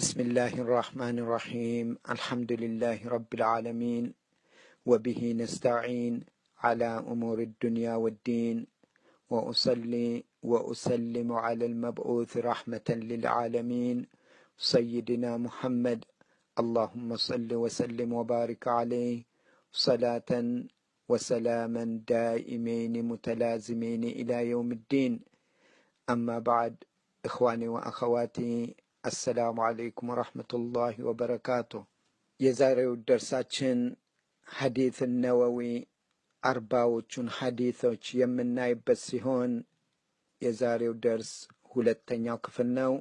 بسم الله الرحمن الرحيم الحمد لله رب العالمين وبه نستعين على أمور الدنيا والدين وأصلي وأسلم على المبعوث رحمة للعالمين سيدنا محمد اللهم صل وسلم وبارك عليه صلاة وسلاما دائمين متلازمين إلى يوم الدين. أما بعد، إخواني وأخواتي السلام عليكم ورحمة الله وبركاته. የዛሬው ደርሳችን ሐዲስ ነወዊ አርባዎቹን ሐዲሶች የምናይበት ሲሆን የዛሬው ደርስ ሁለተኛው ክፍል ነው።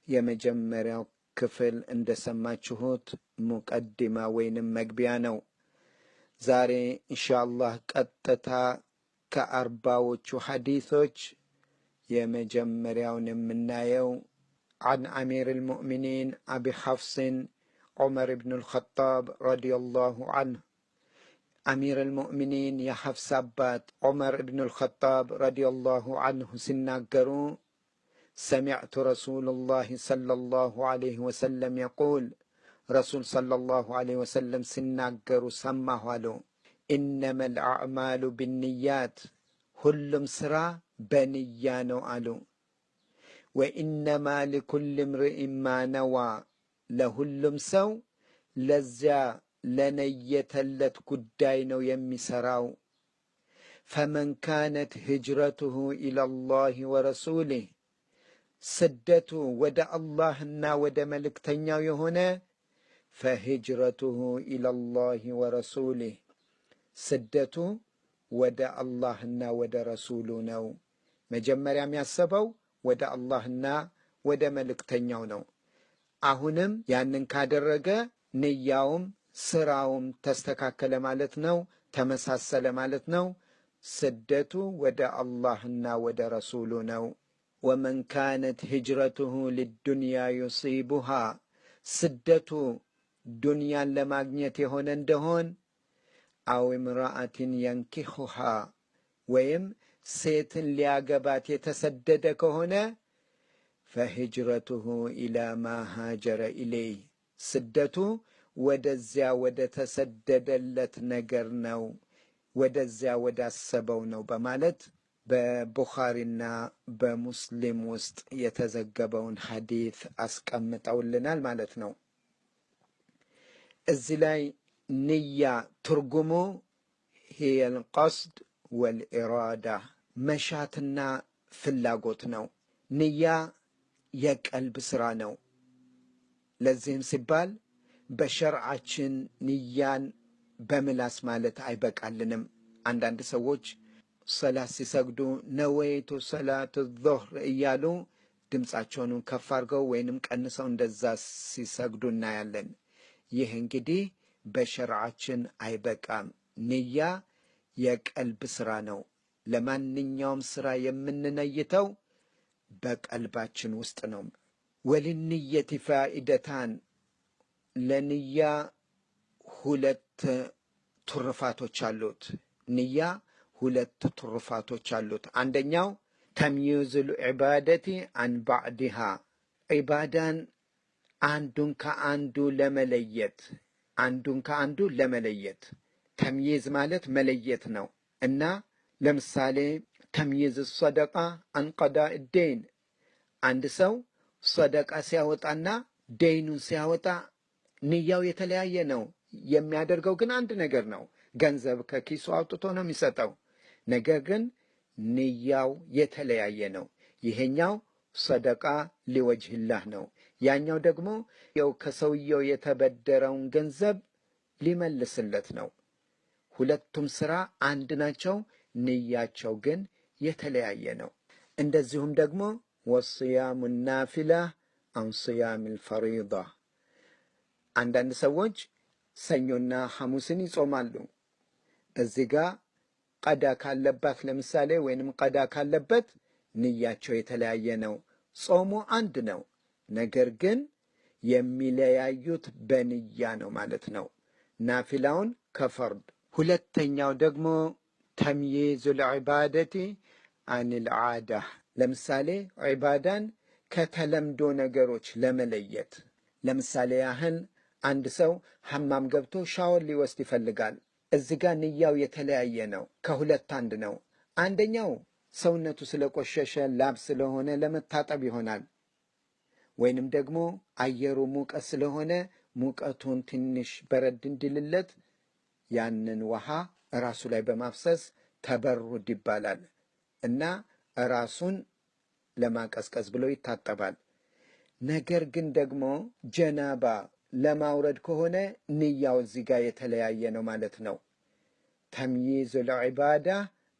የመጀመሪያው ክፍል እንደሰማችሁት ሙቀዲማ ወይንም መግቢያ ነው። ዛሬ ኢንሻአላህ ቀጥታ ከአርባዎቹ ሐዲሶች የመጀመሪያውን የምናየው عن أمير المؤمنين أبي حفص عمر بن الخطاب رضي الله عنه. أمير المؤمنين يا حفص أبات عمر بن الخطاب رضي الله عنه سناقروا سمعت رسول الله صلى الله عليه وسلم يقول رسول صلى الله عليه وسلم سناقروا سماه له إنما الأعمال بالنيات ሁሉም ስራ በንያ ነው አሉ። ወኢነማ ሊኩል እምርእ ማ ነዋ ለሁሉም ሰው ለዚያ ለነየተለት ጉዳይ ነው የሚሰራው። ፈመን ካነት ሂጅረቱሁ ኢለላህ ወረሱሊህ ስደቱ ወደ አላህና ወደ መልእክተኛው የሆነ ፈሂጅረቱሁ ኢለላህ ወረሱሊህ ስደቱ ወደ አላህና ወደ ረሱሉ ነው። መጀመሪያም ያሰበው ወደ አላህና ወደ መልእክተኛው ነው። አሁንም ያንን ካደረገ ንያውም ስራውም ተስተካከለ ማለት ነው፣ ተመሳሰለ ማለት ነው። ስደቱ ወደ አላህና ወደ ረሱሉ ነው። ወመን ካነት ሂጅረቱሁ ሊዱንያ ዩሲቡሃ ስደቱ ዱንያን ለማግኘት የሆነ እንደሆን አው እምራአትን የንኪሁሃ ወይም ሴትን ሊያገባት የተሰደደ ከሆነ ፈሂጅረቱሁ ኢላ ማ ሃጀረ ኢለይህ ስደቱ ወደዚያ ወደ ተሰደደለት ነገር ነው፣ ወደዚያ ወዳሰበው ነው በማለት በቡኻሪና በሙስሊም ውስጥ የተዘገበውን ሐዲስ አስቀምጠውልናል ማለት ነው። እዚህ ላይ ንያ ትርጉሙ هي القصد والإرادة መሻትና ፍላጎት ነው። ንያ የቀልብ ስራ ነው። ለዚህም ሲባል በሸርዓችን ንያን በምላስ ማለት አይበቃልንም። አንዳንድ ሰዎች ሰላት ሲሰግዱ ነወይቱ ሰላት الظهر እያሉ ድምፃቸውን ከፍ አድርገው ወይንም ቀንሰው እንደዛ ሲሰግዱ እናያለን። ይህ እንግዲህ በሸርዓችን አይበቃም። ንያ የቀልብ ስራ ነው። ለማንኛውም ስራ የምንነይተው በቀልባችን ውስጥ ነው። ወልንየት ፋኢደታን ለንያ ሁለት ትሩፋቶች አሉት። ንያ ሁለት ትሩፋቶች አሉት። አንደኛው ተምይዙል ዒባደቲ አን ባዕድሃ ዒባዳን አንዱን ከአንዱ ለመለየት ተምይዝ ማለት መለየት ነው። እና ለምሳሌ ተምይዝ ሰደቃ አን ቀዳእ ደይን አንድ ሰው ሰደቃ ሲያወጣና ደይኑን ሲያወጣ ንያው የተለያየ ነው። የሚያደርገው ግን አንድ ነገር ነው። ገንዘብ ከኪሱ አውጥቶ ነው የሚሰጠው። ነገር ግን ንያው የተለያየ ነው። ይሄኛው ሰደቃ ሊወጅህላህ ነው። ያኛው ደግሞ ያው ከሰውየው የተበደረውን ገንዘብ ሊመልስለት ነው። ሁለቱም ስራ አንድ ናቸው፣ ንያቸው ግን የተለያየ ነው። እንደዚሁም ደግሞ ወስያሙ ናፊላ አን ስያሚል ፈሪዳ አንዳንድ ሰዎች ሰኞና ሐሙስን ይጾማሉ። እዚህ ጋር ቀዳ ካለባት ለምሳሌ ወይንም ቀዳ ካለበት ንያቸው የተለያየ ነው። ጾሙ አንድ ነው፣ ነገር ግን የሚለያዩት በንያ ነው ማለት ነው፣ ናፊላውን ከፈርድ። ሁለተኛው ደግሞ ተምይዙል ዒባደቲ አኒል ዓዳ ለምሳሌ ዒባዳን ከተለምዶ ነገሮች ለመለየት ለምሳሌ ያህል አንድ ሰው ሐማም ገብቶ ሻወር ሊወስድ ይፈልጋል። እዚህ ጋር ንያው የተለያየ ነው። ከሁለት አንድ ነው። አንደኛው ሰውነቱ ስለቆሸሸ ላብ ስለሆነ ለመታጠብ ይሆናል። ወይንም ደግሞ አየሩ ሙቀት ስለሆነ ሙቀቱን ትንሽ በረድ እንዲልለት ያንን ውሃ ራሱ ላይ በማፍሰስ ተበሩድ ይባላል እና ራሱን ለማቀዝቀዝ ብሎ ይታጠባል። ነገር ግን ደግሞ ጀናባ ለማውረድ ከሆነ ንያው እዚህ ጋር የተለያየ ነው ማለት ነው። ተምይዙል ዒባዳ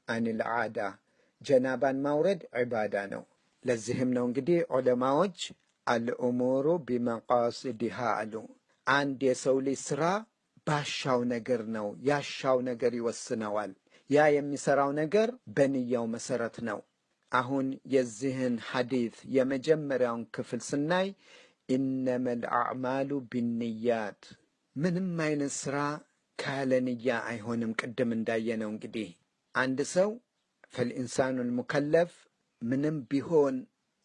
አኒል ዓዳ፣ ጀናባን ማውረድ ዒባዳ ነው። ለዚህም ነው እንግዲህ ዑለማዎች አልኡሙሩ ቢመቃሲድሃ አሉ። አንድ የሰው ልጅ ስራ ባሻው ነገር ነው፣ ያሻው ነገር ይወስነዋል። ያ የሚሰራው ነገር በንያው መሰረት ነው። አሁን የዚህን ሐዲት የመጀመሪያውን ክፍል ስናይ ኢነመል አዕማሉ ቢንያት፣ ምንም አይነት ስራ ካለ ንያ አይሆንም። ቅድም እንዳየነው እንግዲህ አንድ ሰው ፈልኢንሳኑል ሙከለፍ ምንም ቢሆን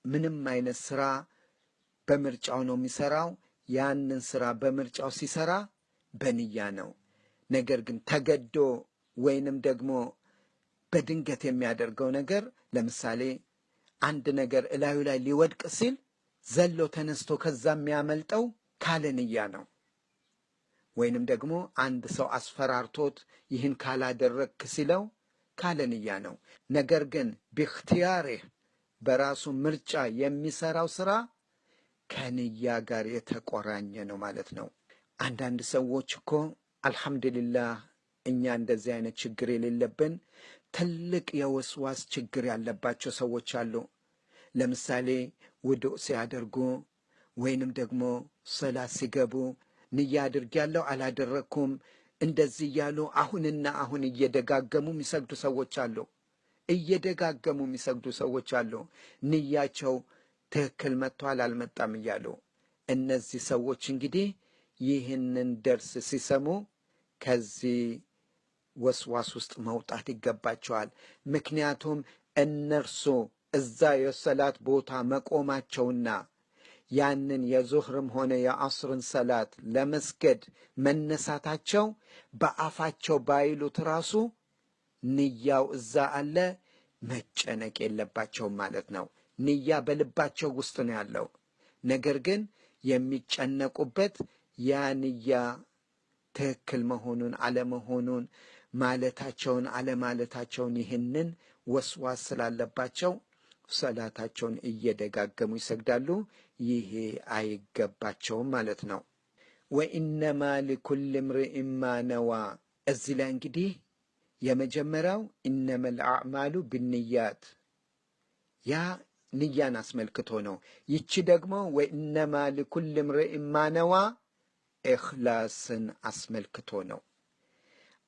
ምንም አይነት ስራ በምርጫው ነው የሚሰራው። ያንን ስራ በምርጫው ሲሰራ በንያ ነው። ነገር ግን ተገዶ ወይንም ደግሞ በድንገት የሚያደርገው ነገር፣ ለምሳሌ አንድ ነገር እላዩ ላይ ሊወድቅ ሲል ዘሎ ተነስቶ ከዛ የሚያመልጠው ካለ ንያ ነው። ወይንም ደግሞ አንድ ሰው አስፈራርቶት ይህን ካላደረግክ ሲለው ካለ ንያ ነው። ነገር ግን ቢእክትያሪህ በራሱ ምርጫ የሚሰራው ስራ ከንያ ጋር የተቆራኘ ነው ማለት ነው። አንዳንድ ሰዎች እኮ አልሐምዱሊላህ እኛ እንደዚህ አይነት ችግር የሌለብን ትልቅ የወስዋስ ችግር ያለባቸው ሰዎች አሉ። ለምሳሌ ውዱእ ሲያደርጉ ወይንም ደግሞ ሰላት ሲገቡ ንያ አድርጌያለሁ አላደረኩም እንደዚህ እያሉ አሁንና አሁን እየደጋገሙ የሚሰግዱ ሰዎች አሉ። እየደጋገሙ የሚሰግዱ ሰዎች አሉ፣ ንያቸው ትክክል መጥቷል አልመጣም እያሉ። እነዚህ ሰዎች እንግዲህ ይህንን ደርስ ሲሰሙ ከዚህ ወስዋስ ውስጥ መውጣት ይገባቸዋል። ምክንያቱም እነርሱ እዛ የሰላት ቦታ መቆማቸውና ያንን የዙህርም ሆነ የአስርን ሰላት ለመስገድ መነሳታቸው በአፋቸው ባይሉት ራሱ ንያው እዛ አለ፣ መጨነቅ የለባቸውም ማለት ነው። ንያ በልባቸው ውስጥ ነው ያለው። ነገር ግን የሚጨነቁበት ያ ንያ ትክክል መሆኑን አለመሆኑን፣ ማለታቸውን አለማለታቸውን፣ ይህንን ወስዋስ ስላለባቸው ሰላታቸውን እየደጋገሙ ይሰግዳሉ። ይሄ አይገባቸውም ማለት ነው። ወኢነማ ሊኩል እምርኢን ማ ነዋ። እዚህ ላይ እንግዲህ የመጀመሪያው ኢነመል አዕማሉ ብንያት፣ ያ ንያን አስመልክቶ ነው። ይቺ ደግሞ ወኢነማ ሊኩል እምርኢን ማ ነዋ ኢኽላስን አስመልክቶ ነው።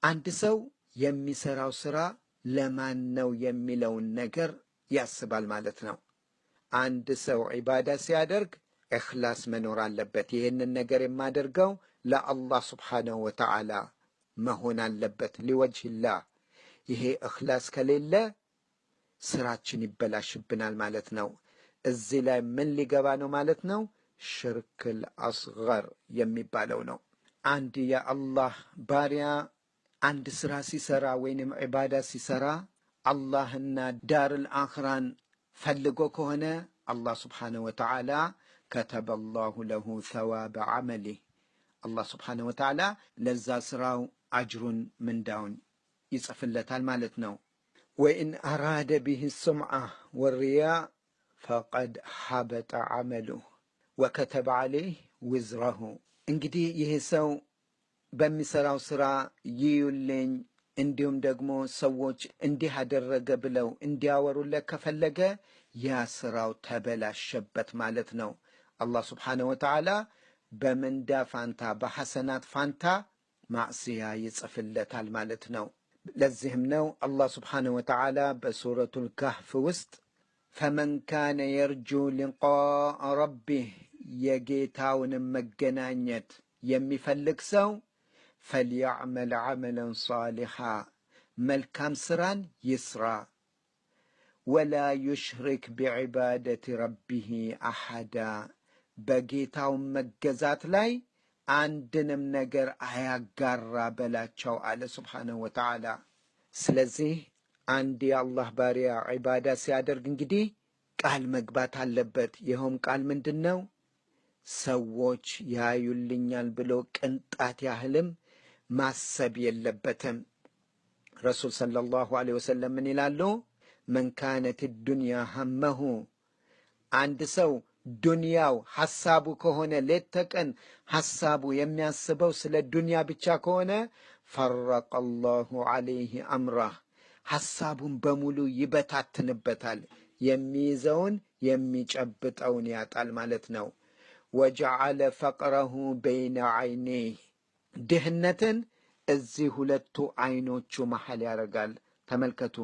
አንድ ሰው የሚሰራው ስራ ለማን ነው የሚለውን ነገር ያስባል ማለት ነው። አንድ ሰው ዒባዳ ሲያደርግ ኢኽላስ መኖር አለበት። ይህንን ነገር የማደርገው ለአላህ ስብሓነሁ ወተዓላ መሆን አለበት፣ ሊወጅህላህ። ይሄ ኢኽላስ ከሌለ ስራችን ይበላሽብናል ማለት ነው። እዚህ ላይ ምን ሊገባ ነው ማለት ነው? ሽርክል አስገር የሚባለው ነው። አንድ የአላህ ባሪያ አንድ ስራ ሲሰራ ወይንም ዒባዳ ሲሰራ አላህና ዳርል አኽራን ፈልጎ ከሆነ አላህ ስብሓነሁ ወተዓላ ከተበ ላሁ ለሁ ሰዋበ ዐመሊህ፣ አላህ ስብሓነሁ ወተዓላ ለዛ ስራው አጅሩን ምንዳውን ይጽፍለታል ማለት ነው። ወኢን አራደ ቢህ ሱምዓ ወሪያ ፈቀድ ሐበጠ ዐመሉህ ወከተበ ዐለይህ ውዝረሁ። እንግዲህ ይህ ሰው በሚሰራው ስራ ይዩልኝ እንዲሁም ደግሞ ሰዎች እንዲህ አደረገ ብለው እንዲያወሩለት ከፈለገ ያ ስራው ተበላሸበት ማለት ነው። አላህ ስብሓነሁ ወተዓላ በምንዳ ፋንታ በሐሰናት ፋንታ ማዕስያ ይጽፍለታል ማለት ነው። ለዚህም ነው አላህ ስብሓነሁ ወተዓላ በሱረቱል ካህፍ ውስጥ ፈመን ካነ የርጁ ሊቃአ ረቢህ፣ የጌታውንም መገናኘት የሚፈልግ ሰው ፈልያዕመል ዐመለን ሷሊሓ፣ መልካም ስራን ይስራ፣ ወላ ዩሽሪክ ቢዕባደት ረቢህ አሐዳ፣ በጌታው መገዛት ላይ አንድንም ነገር አያጋራ በላቸው አለ ሱብሓነሁ ወተዓላ። ስለዚህ አንድ የአላህ ባሪያ ዒባዳ ሲያደርግ እንግዲህ ቃል መግባት አለበት። ይኸውም ቃል ምንድን ነው? ሰዎች ያዩልኛል ብሎ ቅንጣት ያህልም ማሰብ የለበትም። ረሱል ሰለላሁ ዐለይሂ ወሰለም ምን ይላሉ? መን ካነት ዱንያ ሀመሁ፣ አንድ ሰው ዱንያው ሐሳቡ ከሆነ ሌት ተቀን ሐሳቡ የሚያስበው ስለ ዱንያ ብቻ ከሆነ ፈረቀ ላሁ ዐለይህ አምራህ፣ ሐሳቡን በሙሉ ይበታትንበታል። የሚይዘውን የሚጨብጠውን ያጣል ማለት ነው። ወጀዐለ ፈቅረሁ በይነ ዐይኔህ፣ ድህነትን እዚህ ሁለቱ ዐይኖቹ መሐል ያደርጋል። ተመልከቱ፣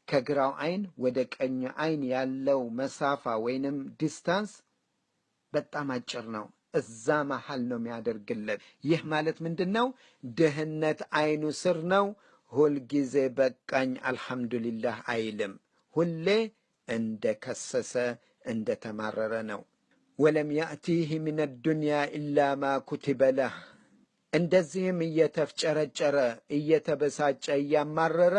ከግራው ዐይን ወደ ቀኝ ዐይን ያለው መሳፋ ወይንም ዲስታንስ በጣም አጭር ነው። እዛ መሐል ነው የሚያደርግለት። ይህ ማለት ምንድን ነው? ድህነት ዐይኑ ስር ነው። ሁልጊዜ በቃኝ አልሐምዱሊላህ አይልም። ሁሌ እንደ ከሰሰ እንደ ተማረረ ነው። ወለም ያእቲህ ምን ዱንያ ኢላ ማ ኩቲበ ለህ፣ እንደዚህም እየተፍጨረጨረ እየተበሳጨ እያማረረ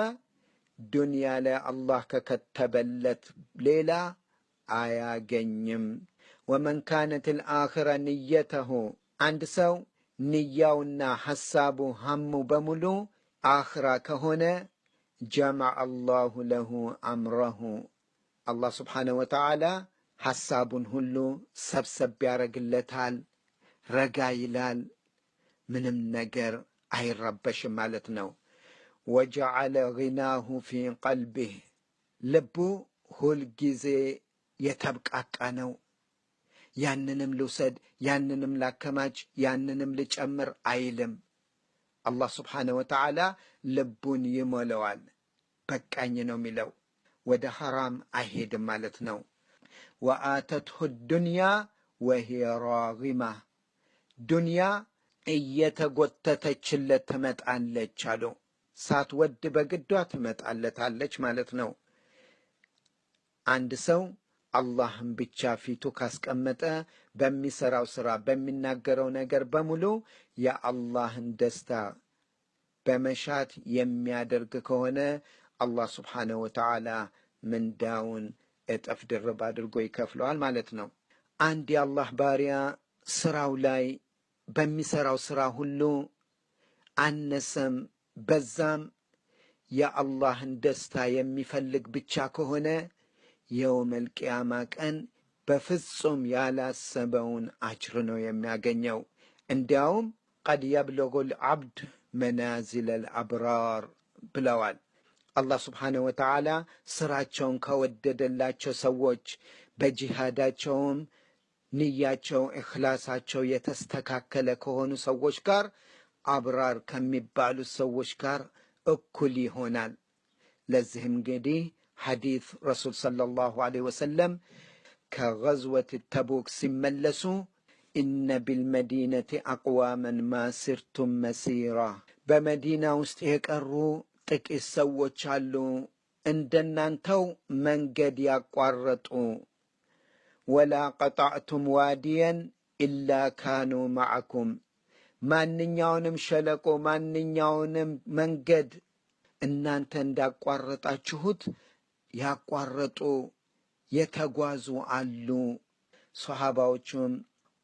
ዱንያ ላይ አላህ ከከተበለት ሌላ አያገኝም። ወመን ካነት ልአኽራ ንየተሁ፣ አንድ ሰው ንያውና ሐሳቡ ሐሙ በሙሉ አኽራ ከሆነ ጀመዐ አላሁ ለሁ አምረሁ፣ አላህ ስብሓነሁ ወተዓላ ሐሳቡን ሁሉ ሰብሰብ ያደርግለታል። ረጋ ይላል። ምንም ነገር አይረበሽም ማለት ነው። ወጀዐለ ጊናሁ ፊ ቀልቢህ፣ ልቡ ሁልጊዜ የተብቃቃ ነው። ያንንም ልውሰድ፣ ያንንም ላከማች፣ ያንንም ልጨምር አይልም። አላህ ስብሓነሁ ወተዓላ ልቡን ይሞለዋል። በቃኝ ነው የሚለው። ወደ ሐራም አይሄድም ማለት ነው። ወአተትሁ ዱንያ ወሂየ ራጊማ፣ ዱንያ እየተጎተተችለት ትመጣለች አሉ። ሳትወድ በግዷ ትመጣለታለች ማለት ነው። አንድ ሰው አላህን ብቻ ፊቱ ካስቀመጠ በሚሰራው ሥራ በሚናገረው ነገር በሙሉ የአላህን ደስታ በመሻት የሚያደርግ ከሆነ አላህ ስብሓነሁ ወተዓላ ምንዳውን እጥፍ ድርብ አድርጎ ይከፍለዋል ማለት ነው። አንድ የአላህ ባሪያ ሥራው ላይ በሚሰራው ሥራ ሁሉ አነሰም በዛም የአላህን ደስታ የሚፈልግ ብቻ ከሆነ የውመል ቂያማ ቀን በፍጹም ያላሰበውን አጅር ነው የሚያገኘው። እንዲያውም ቀድ የብለጉ ልዓብድ መናዚለ ልአብራር ብለዋል። አላህ ስብሓነሁ ወተዓላ ሥራቸውን ከወደደላቸው ሰዎች በጂሃዳቸውም ንያቸው እኽላሳቸው የተስተካከለ ከሆኑ ሰዎች ጋር አብራር ከሚባሉት ሰዎች ጋር እኩል ይሆናል። ለዚህም እንግዲህ ሐዲት ረሱል ሰለላሁ ዐለይሂ ወሰለም ከገዝወት ተቡክ ሲመለሱ ኢነ ቢልመዲነቲ አቅዋመን ማ ሲርቱም መሲራ፣ በመዲና ውስጥ የቀሩ ጥቂት ሰዎች አሉ እንደናንተው መንገድ ያቋረጡ። ወላ ቀጣዕቱም ዋዲየን ኢላ ካኑ መዐኩም፣ ማንኛውንም ሸለቆ ማንኛውንም መንገድ እናንተ እንዳቋረጣችሁት ያቋረጡ የተጓዙ አሉ። ሰሓባዎቹም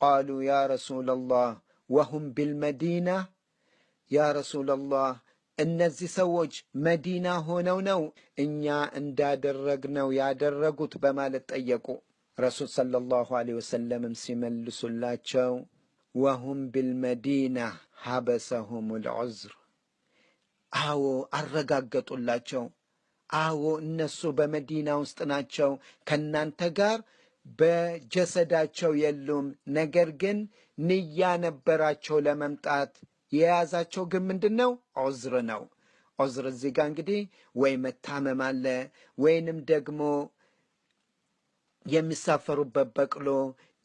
ቃሉ ያ ረሱለላህ ወሁም ቢልመዲና፣ ያ ረሱለላህ እነዚህ ሰዎች መዲና ሆነው ነው እኛ እንዳደረግነው ያደረጉት በማለት ጠየቁ። ረሱል ሰለላሁ ዐለይሂ ወሰለምም ሲመልሱላቸው ወሁም ቢልመዲና ሐበሰሁም ልዑዝር፣ አዎ አረጋገጡላቸው። አዎ እነሱ በመዲና ውስጥ ናቸው፣ ከናንተ ጋር በጀሰዳቸው የሉም። ነገር ግን ንያ ነበራቸው ለመምጣት። የያዛቸው ግን ምንድን ነው? ዑዝር ነው። ዑዝር እዚህ ጋር እንግዲህ ወይ መታመም አለ ወይንም ደግሞ የሚሳፈሩበት በቅሎ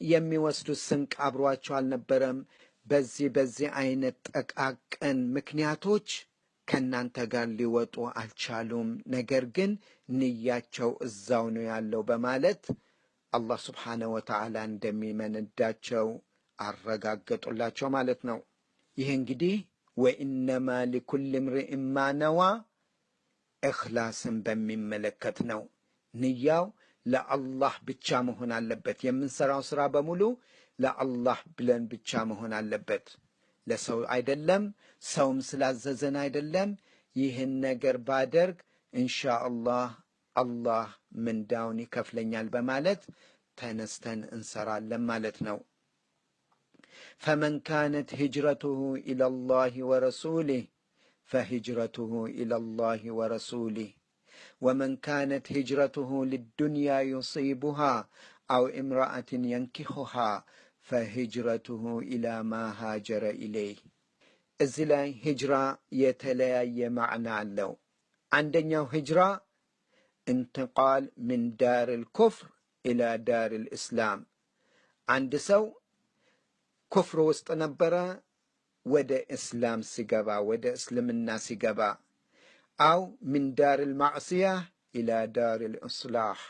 የሚወስዱት ስንቅ አብሯቸው አልነበረም። በዚህ አይነት ጠቃቅን ምክንያቶች ከእናንተ ጋር ሊወጡ አልቻሉም። ነገር ግን ንያቸው እዛው ነው ያለው በማለት አላህ ስብሓነሁ ወተዓላ እንደሚመነዳቸው አረጋገጡላቸው ማለት ነው። ይህ እንግዲህ ወኢነማ ሊኩል እምሪእ ማ ነዋ እኽላስን በሚመለከት ነው። ንያው ለአላህ ብቻ መሆን አለበት። የምንሰራው ሥራ በሙሉ ለአላህ ብለን ብቻ መሆን አለበት፣ ለሰው አይደለም፣ ሰውም ስላዘዘን አይደለም። ይህን ነገር ባደርግ ኢንሻአላህ አላህ ምንዳውን ይከፍለኛል በማለት ተነስተን እንሰራለን ማለት ነው። ፈመን ካነት ሂጅረቱሁ ኢለላሂ ወረሱሊህ ፈሂጅረቱሁ ኢለላሂ ወረሱሊህ ወመን ካነት ሂጅረቱሁ ሊዱንያ ዩሲቡሃ አው እምረአትን የንኪሑሃ ፈሂጅረቱሁ ኢላ ማ ሃጀረ ኢለይህ። እዚህ ላይ ሂጅራ የተለያየ ማዕና አለው። አንደኛው ሂጅራ እንትቃል ምን ዳር ልኩፍር ኢላ ዳር ልእስላም። አንድ ሰው ኩፍር ውስጥ ነበረ፣ ወደ እስላም ሲገባ፣ ወደ እስልምና ሲገባ። አው ምን ዳር ልማዕስያ ኢላ ዳር ልእስላሕ።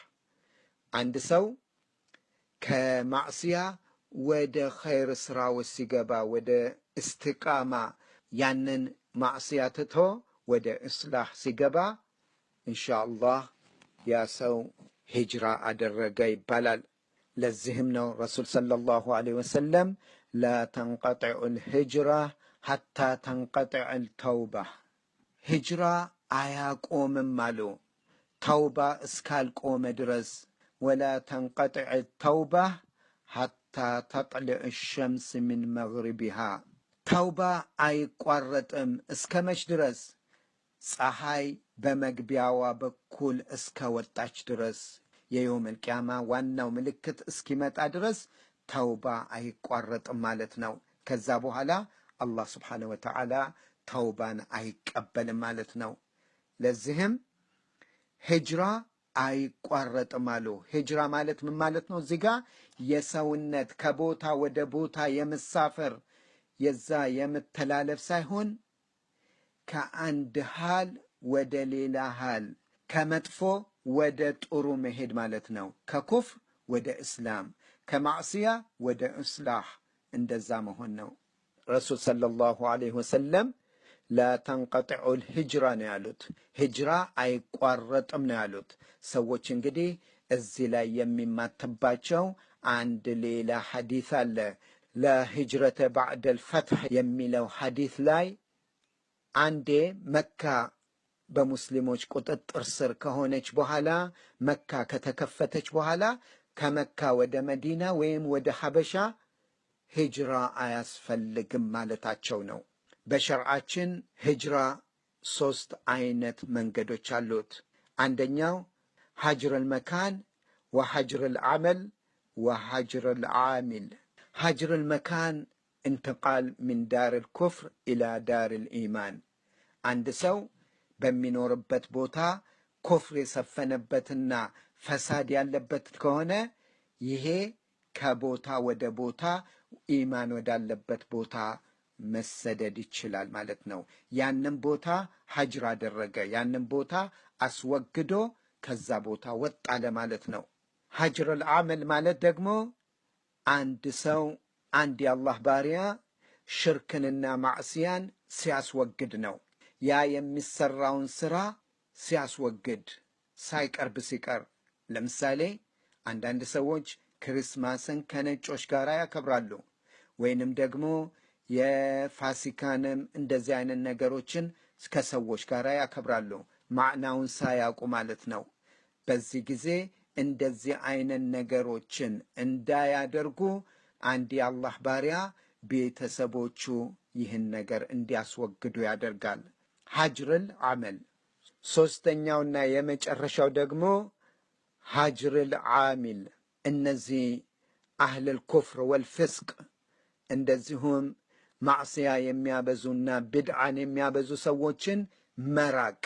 አንድ ሰው ከማዕስያ ወደ ኸይር ሥራ ውስጥ ሲገባ፣ ወደ እስትቃማ፣ ያንን ማዕስያ ትቶ ወደ እስላሕ ሲገባ ኢንሻአላህ ያ ሰው ሂጅራ አደረገ ይባላል። ለዚህም ነው ረሱል ሰለላሁ ዐለይሂ ወሰለም ላ ተንቀጢዑ ልሂጅራ ሐታ ተንቀጢዕ ልተውባ፣ ሂጅራ አያቆምም አሉ ተውባ እስካልቆመ ድረስ። ወላ ተንቀጢዕ ተውባ ሐታ ተጥልዕ ሸምስ ምን መግሪቢሃ፣ ተውባ አይቋረጥም እስከ መች ድረስ? ፀሐይ በመግቢያዋ በኩል እስከ ወጣች ድረስ፣ የየውም ልቅያማ ዋናው ምልክት እስኪመጣ ድረስ ተውባ አይቋረጥም ማለት ነው። ከዛ በኋላ አላህ ስብሓነሁ ወተዓላ ተውባን አይቀበልም ማለት ነው። ለዚህም ሂጅራ አይቋረጥም አሉ። ሂጅራ ማለት ምን ማለት ነው? እዚህ ጋር የሰውነት ከቦታ ወደ ቦታ የመሳፈር የዛ የመተላለፍ ሳይሆን ከአንድ ሃል ወደ ሌላ ሃል፣ ከመጥፎ ወደ ጥሩ መሄድ ማለት ነው። ከኩፍር ወደ እስላም፣ ከማዕስያ ወደ እስላሕ፣ እንደዛ መሆን ነው። ረሱል ሰለላሁ ዐለይሂ ወሰለም ላ ተንቀጢዑ ልሂጅራ ነው ያሉት። ሂጅራ አይቋረጥም ነው ያሉት። ሰዎች እንግዲህ እዚህ ላይ የሚማትባቸው አንድ ሌላ ሐዲት አለ። ላ ሂጅረተ ባዕደ ልፈትሕ የሚለው ሐዲት ላይ አንዴ መካ በሙስሊሞች ቁጥጥር ስር ከሆነች በኋላ፣ መካ ከተከፈተች በኋላ ከመካ ወደ መዲና ወይም ወደ ሐበሻ ሂጅራ አያስፈልግም ማለታቸው ነው። በሸርዓችን ሂጅራ 3 አይነት መንገዶች አሉት። አንደኛው ሐጅር ልመካን ወሐጅር ልዓመል ወሐጅር ልዓሚል። ሐጅር ልመካን እንትቃል ምን ዳር ልኩፍር ኢላ ዳር ልኢማን። አንድ ሰው በሚኖርበት ቦታ ኩፍር የሰፈነበትና ፈሳድ ያለበት ከሆነ ይሄ ከቦታ ወደ ቦታ ኢማን ወዳለበት ቦታ መሰደድ ይችላል ማለት ነው። ያንን ቦታ ሐጅር አደረገ፣ ያንን ቦታ አስወግዶ ከዛ ቦታ ወጣ ለማለት ነው። ሐጅር ልዓመል ማለት ደግሞ አንድ ሰው አንድ የአላህ ባሪያ ሽርክንና ማዕስያን ሲያስወግድ ነው። ያ የሚሰራውን ሥራ ሲያስወግድ ሳይቀርብ ሲቀር። ለምሳሌ አንዳንድ ሰዎች ክሪስማስን ከነጮች ጋር ያከብራሉ፣ ወይንም ደግሞ የፋሲካንም እንደዚህ አይነት ነገሮችን ከሰዎች ጋር ያከብራሉ፣ ማዕናውን ሳያውቁ ማለት ነው። በዚህ ጊዜ እንደዚህ አይነት ነገሮችን እንዳያደርጉ አንድ የአላህ ባሪያ ቤተሰቦቹ ይህን ነገር እንዲያስወግዱ ያደርጋል። ሐጅርል ዓመል። ሦስተኛውና የመጨረሻው ደግሞ ሐጅርል ዓሚል። እነዚህ አህለል ኩፍር ወልፍስቅ እንደዚሁም ማዕስያ የሚያበዙና ብድዓን የሚያበዙ ሰዎችን መራቅ።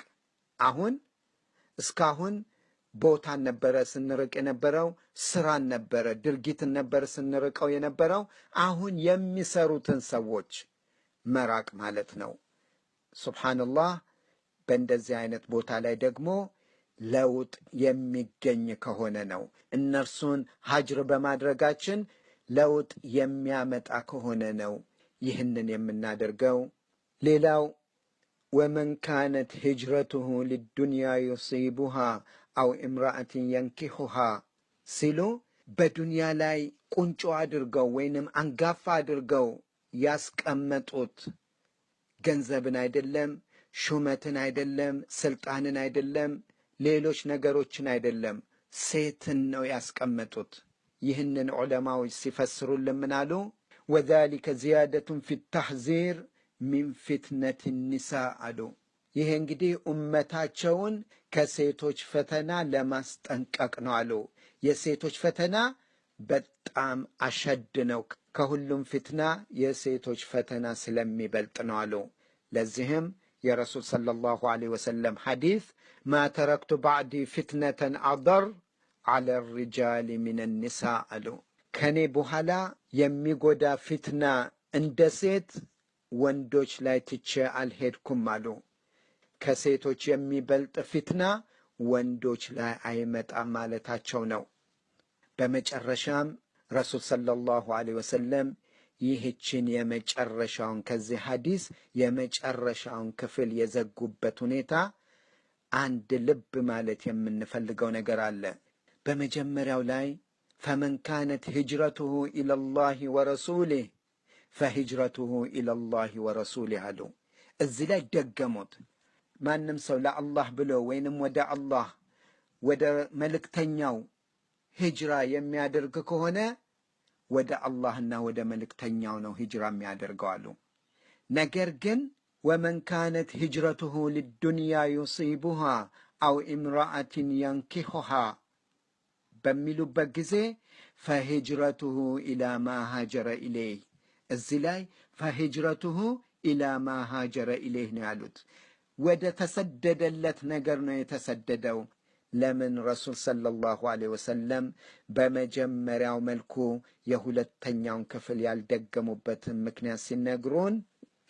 አሁን እስካሁን ቦታን ነበረ ስንርቅ የነበረው፣ ስራን ነበረ ድርጊትን ነበረ ስንርቀው የነበረው። አሁን የሚሰሩትን ሰዎች መራቅ ማለት ነው። ሱብሓነላህ። በእንደዚህ አይነት ቦታ ላይ ደግሞ ለውጥ የሚገኝ ከሆነ ነው። እነርሱን ሀጅር በማድረጋችን ለውጥ የሚያመጣ ከሆነ ነው ይህንን የምናደርገው። ሌላው ወመን ካነት ሂጅረቱሁ ሊዱንያ ዩሲቡሃ አው እምራአትን የንኪሁሃ ሲሉ በዱንያ ላይ ቁንጮ አድርገው ወይንም አንጋፋ አድርገው ያስቀመጡት ገንዘብን አይደለም፣ ሹመትን አይደለም፣ ስልጣንን አይደለም፣ ሌሎች ነገሮችን አይደለም፣ ሴትን ነው ያስቀመጡት። ይህንን ዑለማዎች ሲፈስሩልን ምን አሉ? ወዛሊከ ዚያደቱን ፊ ተሕዚር ሚን ፊትነት ኒሳ አሉ። ይህ እንግዲህ ኡመታቸውን ከሴቶች ፈተና ለማስጠንቀቅ ነው አሉ። የሴቶች ፈተና በጣም አሸድ ነው፣ ከሁሉም ፊትና የሴቶች ፈተና ስለሚበልጥ ነው አሉ። ለዚህም የረሱል ሰለላሁ ዐለይሂ ወሰለም ሐዲስ ማ ተረክቱ ባዕዲ ፊትነተን አደር ዐለ ሪጃል ሚን ኒሳ አሉ። ከኔ በኋላ የሚጎዳ ፊትና እንደ ሴት ወንዶች ላይ ትቼ አልሄድኩም አሉ። ከሴቶች የሚበልጥ ፊትና ወንዶች ላይ አይመጣም ማለታቸው ነው። በመጨረሻም ረሱል ሰለላሁ ዐለይሂ ወሰለም ይህችን የመጨረሻውን ከዚህ ሐዲስ የመጨረሻውን ክፍል የዘጉበት ሁኔታ አንድ ልብ ማለት የምንፈልገው ነገር አለ። በመጀመሪያው ላይ ፈመን ካነት ሂጅረቱሁ ኢለላሂ ወረሱሊህ ፈሂጅረቱሁ ኢለላሂ ወረሱሊህ አሉ። እዚህ ላይ ደገሙት። ማንም ሰው ለአላህ ብሎ ወይንም ወደ አላህ ወደ መልእክተኛው ሂጅራ የሚያደርግ ከሆነ ወደ አላህና ወደ መልእክተኛው ነው ሂጅራ የሚያደርገው አሉ። ነገር ግን ወመን ካነት ሂጅረቱሁ ሊዱንያ ዩሲቡሃ አው ኢምራአትን የንኪሁሃ በሚሉበት ጊዜ ፈሂጅረቱሁ ኢላ ማ ሃጀረ ኢለይህ፣ እዚህ ላይ ፈሂጅረቱሁ ኢላ ማ ሃጀረ ኢለይህ ነው ያሉት። ወደ ተሰደደለት ነገር ነው የተሰደደው። ለምን ረሱል ሰለላሁ ዐለይሂ ወሰለም በመጀመሪያው መልኩ የሁለተኛውን ክፍል ያልደገሙበትን ምክንያት ሲነግሩን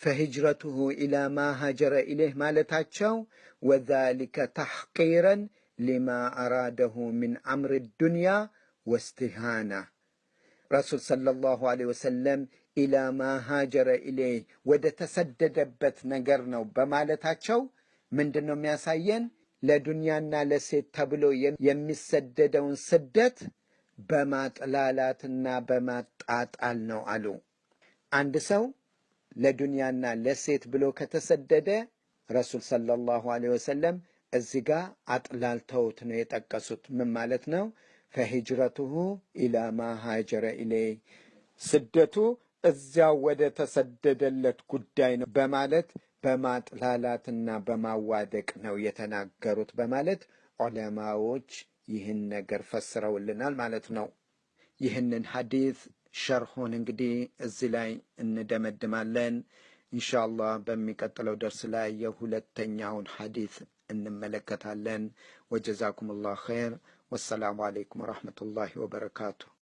ፈሂጅረቱሁ ኢላ ማ ሃጀረ ኢለይህ ማለታቸው ወዛሊከ ተሕቂረን ሊማ አራደሁ ሚን አምር ዱንያ ወስትሃና። ረሱል ሰለላሁ ዐለይሂ ወሰለም ኢላ ማ ሃጀረ ኢለይህ ወደ ተሰደደበት ነገር ነው በማለታቸው ምንድን ነው የሚያሳየን? ለዱንያና ለሴት ተብሎ የሚሰደደውን ስደት በማጥላላትና በማጣጣል ነው አሉ። አንድ ሰው ለዱንያና ለሴት ብሎ ከተሰደደ ረሱል ሰለላሁ ዐለይሂ ወሰለም እዚህ ጋር አጥላልተውት ነው የጠቀሱት። ምን ማለት ነው? ፈሂጅረቱሁ ኢላ ማ ሃጀረ ኢለይህ፣ ስደቱ እዚያው ወደ ተሰደደለት ጉዳይ ነው በማለት በማጥላላትና በማዋደቅ ነው የተናገሩት በማለት ዑለማዎች ይህን ነገር ፈስረውልናል ማለት ነው። ይህንን ሐዲስ ሸርሑን እንግዲህ እዚህ ላይ እንደመድማለን። ኢንሻአላህ በሚቀጥለው ደርስ ላይ የሁለተኛውን ሐዲስ እንመለከታለን። ወጀዛኩሙላሁ ኸይር። ወሰላሙ አለይኩም ወራህመቱላሂ ወበረካቱሁ።